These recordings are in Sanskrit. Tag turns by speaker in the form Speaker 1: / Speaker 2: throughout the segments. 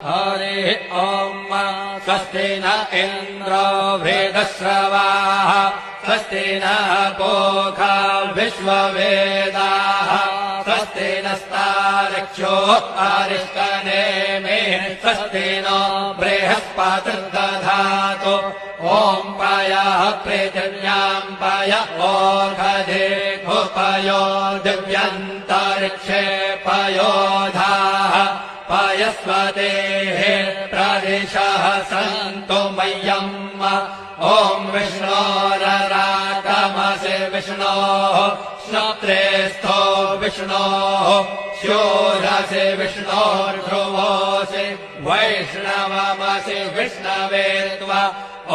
Speaker 1: हरिः ॐ स्वस्ति न इन्द्रो वेदश्रवाः स्वस्ति नः पूषा विश्ववेदाः स्वस्ति नस्तार्क्ष्यो अरिष्टनेमिः स्वस्ति नो बृहस्पतिर्दधातु ॐ पयः पृथिव्याम् पय ओषधेऽपयो दिव्यन्तरिक्षे पयोधाः पयस्वतेः प्रदिशः सन्तु मह्यम् ॐ विष्णोरराटमसि विष्णोः श्रोत्रेस्थो विष्णोः शूरसि विष्णोर्ध्रुवोऽसि वैष्णवमसि विष्णवे त्वा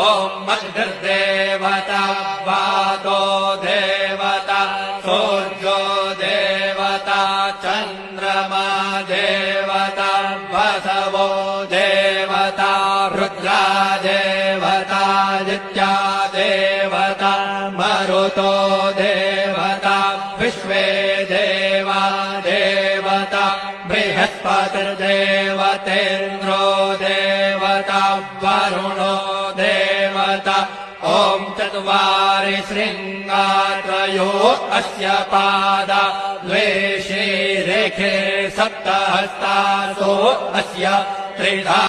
Speaker 1: ॐ मद्भिर्देवता वातो देवता सूर्यो देवता चन्द्रमा देवता वसवो देवता रुद्रा देवता आदित्या देवता मरुतो देवता विश्वे देवा देवता बृहस्पतिर्देवतेन्द्रो देवता वरुणो देवता ॐ चत्वारि शृङ्गात्रयो अस्य पादा द्वे शीरेखे सप्तहस्तासो अस्य त्रिधा